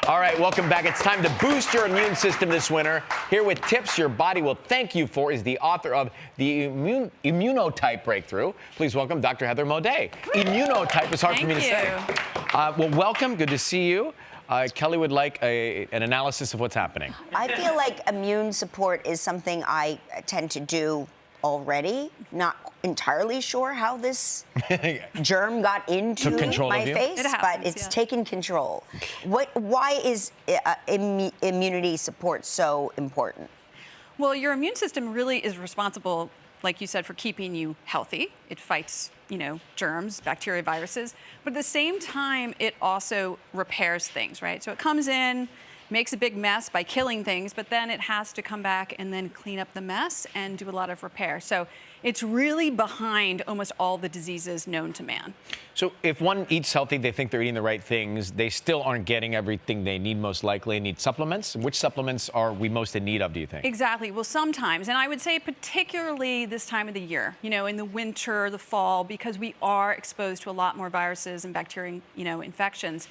All right, welcome back. It's time to boost your immune system this winter. Here with tips your body will thank you for is the author of the Immunotype Breakthrough. Please welcome Dr. Heather Moday. Immunotype is hard for me to say. Well, welcome. Good to see you. Kelly would like an analysis of what's happening. I feel like immune support is something I tend to do already. Not entirely sure how this germ got into my face, but it's taken control. Why is immunity support so important? Well, your immune system really is responsible, like you said, for keeping you healthy. It fights, germs, bacteria, viruses, but at the same time, it also repairs things, right? So it comes in, makes a big mess by killing things, but then it has to come back and then clean up the mess and do a lot of repair. So it's really behind almost all the diseases known to man. So if one eats healthy, they think they're eating the right things, they still aren't getting everything they need most likely and need supplements. Which supplements are we most in need of, do you think? Exactly. Well, sometimes, and I would say particularly this time of the year, in the winter, the fall, because we are exposed to a lot more viruses and bacteria, infections.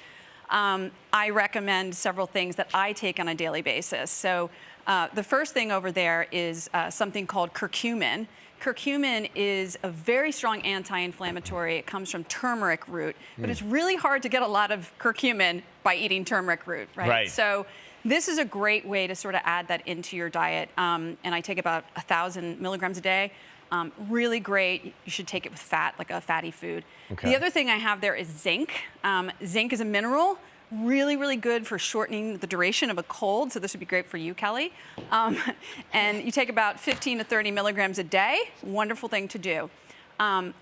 I recommend several things that I take on a daily basis. So the first thing over there is something called curcumin. Curcumin is a very strong anti-inflammatory. It comes from turmeric root, but it's really hard to get a lot of curcumin by eating turmeric root, right? So this is a great way to sort of add that into your diet. And I take about 1,000 milligrams a day. Really great. You should take it with fat, like a fatty food. Okay. The other thing I have there is zinc. Zinc is a mineral, really, really good for shortening the duration of a cold. So this would be great for you, Kelly. And you take about 15 to 30 milligrams a day. Wonderful thing to do.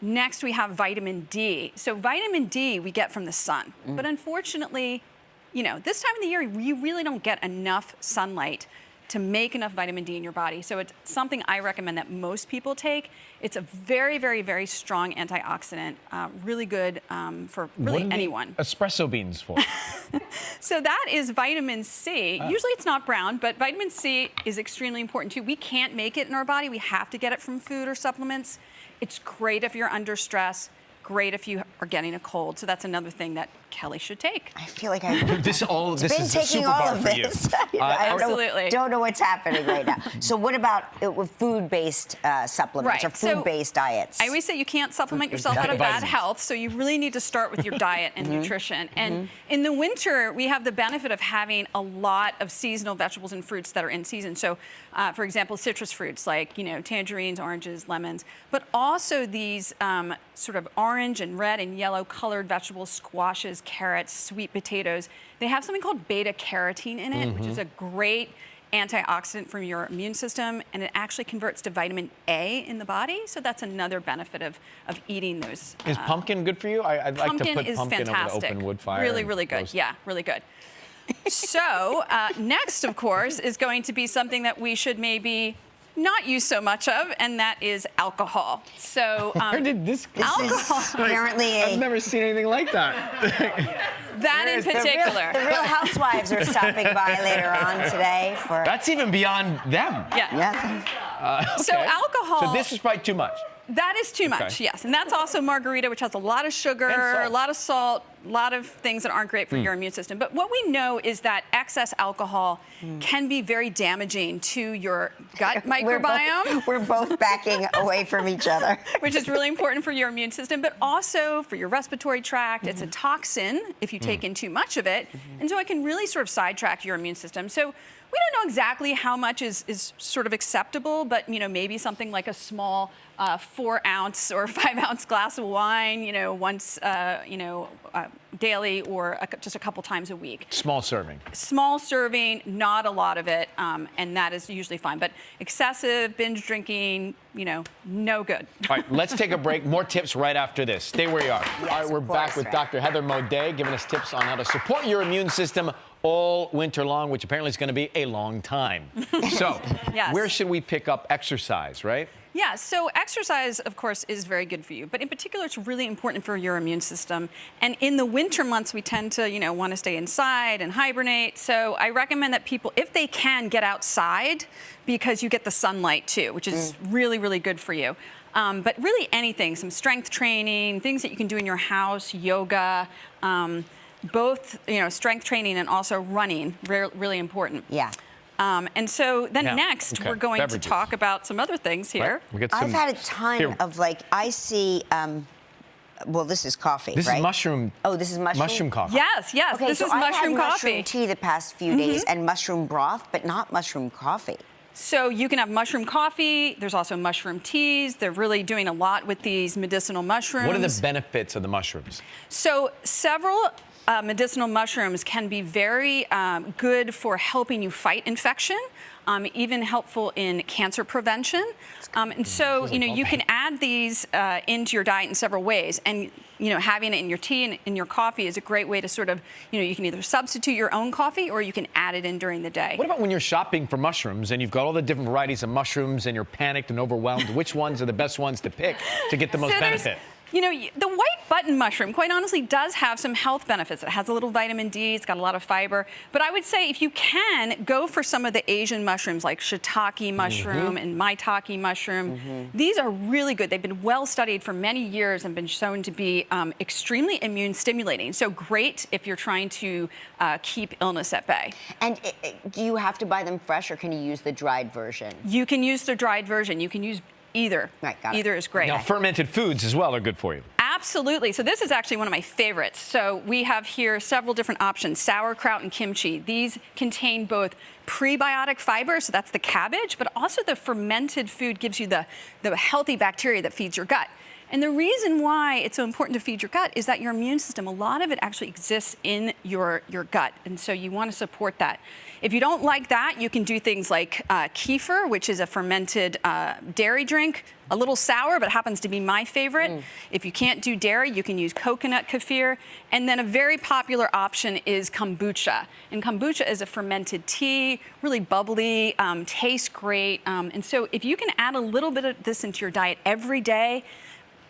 Next, we have vitamin D. So vitamin D we get from the sun. But unfortunately, this time of the year, you really don't get enough sunlight to make enough vitamin D in your body. So it's something I recommend that most people take. It's a very, very, very strong antioxidant, really good for really anyone. Espresso beans for? So that is vitamin C. Usually it's not brown, but vitamin C is extremely important too. We can't make it in our body. We have to get it from food or supplements. It's great if you're under stress. Great if you are getting a cold. So that's another thing that Kelly should take. I feel like I've this is taking all of this. Absolutely. Don't know what's happening right now. So what about food-based supplements or food-based diets? I always say you can't supplement yourself out of bad health, so you really need to start with your diet and nutrition. And in the winter, we have the benefit of having a lot of seasonal vegetables and fruits that are in season. So, for example, citrus fruits like tangerines, oranges, lemons, but also these sort of orange and red and yellow colored vegetables, squashes, carrots, sweet potatoes. They have something called beta carotene in it, which is a great antioxidant for your immune system, and it actually converts to vitamin A in the body. So that's another benefit of eating those. Is pumpkin good for you? I'd like to put pumpkin over the open wood fire. Really, really good. Roast. Yeah, really good. So next, of course, is going to be something that we should maybe not use so much of, and that is alcohol. So where did this alcohol is apparently I've never seen anything like that. That in particular. The real housewives are stopping by later on today for. That's even beyond them. Yeah. Okay. So alcohol. So this is probably too much. That is too much, yes. And that's also margarita, which has a lot of sugar, a lot of salt, a lot of things that aren't great for your immune system. But what we know is that excess alcohol can be very damaging to your gut microbiome. We're both backing away from each other. Which is really important for your immune system, but also for your respiratory tract. It's a toxin if you take in too much of it. And so it can really sort of sidetrack your immune system. So we don't know exactly how much is sort of acceptable, but maybe something like a small 4-ounce or 5-ounce glass of wine, once daily or just a couple times a week. Small serving. Small serving, not a lot of it, and that is usually fine. But excessive binge drinking, no good. All right, let's take a break. More tips right after this. Stay where you are. Yes, all right, we're back with Dr. Heather Moday giving us tips on how to support your immune system all winter long, which apparently is going to be a long time. So, where should we pick up exercise, right? Yeah, so exercise, of course, is very good for you, but in particular, it's really important for your immune system. And in the winter months, we tend to, want to stay inside and hibernate. So I recommend that people, if they can, get outside because you get the sunlight too, which is really, really good for you. But really anything, some strength training, things that you can do in your house, yoga, both, strength training and also running, really important. Yeah. And so then next, we're going to talk about some other things here. Right. I've had a ton of I see, well, this is coffee, This right? is mushroom. Oh, this is mushroom? Mushroom coffee. Yes, Okay, this so is I've mushroom had coffee. mushroom tea the past few days and mushroom broth, but not mushroom coffee. So you can have mushroom coffee. There's also mushroom teas. They're really doing a lot with these medicinal mushrooms. What are the benefits of the mushrooms? So several medicinal mushrooms can be very good for helping you fight infection, even helpful in cancer prevention. And so, you can add these into your diet in several ways. And, having it in your tea and in your coffee is a great way to sort of, you can either substitute your own coffee or you can add it in during the day. What about when you're shopping for mushrooms and you've got all the different varieties of mushrooms and you're panicked and overwhelmed? Which ones are the best ones to pick to get the most benefit? The white button mushroom, quite honestly, does have some health benefits. It has a little vitamin D, it's got a lot of fiber. But I would say if you can, go for some of the Asian mushrooms like shiitake mushroom and maitake mushroom. These are really good. They've been well studied for many years and been shown to be extremely immune stimulating. So great if you're trying to keep illness at bay. And do you have to buy them fresh or can you use the dried version? You can use the dried version. You can use either. Right, got it. Either is great. Now, fermented foods as well are good for you. Absolutely. So this is actually one of my favorites. So we have here several different options, sauerkraut and kimchi. These contain both prebiotic fiber, so that's the cabbage, but also the fermented food gives you the healthy bacteria that feeds your gut. And the reason why it's so important to feed your gut is that your immune system, a lot of it actually exists in your gut. And so you want to support that. If you don't like that, you can do things like kefir, which is a fermented dairy drink. A little sour, but happens to be my favorite. If you can't do dairy, you can use coconut kefir. And then a very popular option is kombucha. And kombucha is a fermented tea, really bubbly, tastes great. And so if you can add a little bit of this into your diet every day,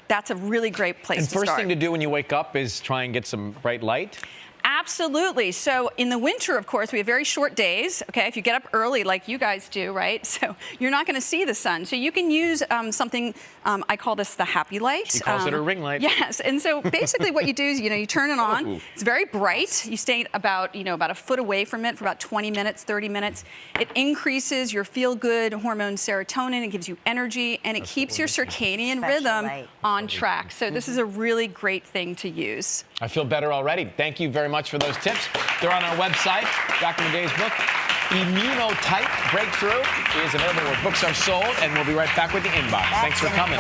that's a really great place to start. And first thing to do when you wake up is try and get some bright light? Absolutely. So in the winter, of course, we have very short days. Okay, if you get up early like you guys do, right? So you're not going to see the sun. So you can use something, I call this the happy light. She calls it a ring light. Yes. And so basically what you do is, you turn it on. It's very bright. You stay about a foot away from it for about 20 minutes, 30 minutes. It increases your feel-good hormone serotonin. It gives you energy, and it keeps your circadian rhythm on track. So this is a really great thing to use. I feel better already. Thank you very much for those tips. They're on our website. Dr. Moday's book, Immunotype Breakthrough, is available where books are sold, and we'll be right back with the inbox. Thanks for coming.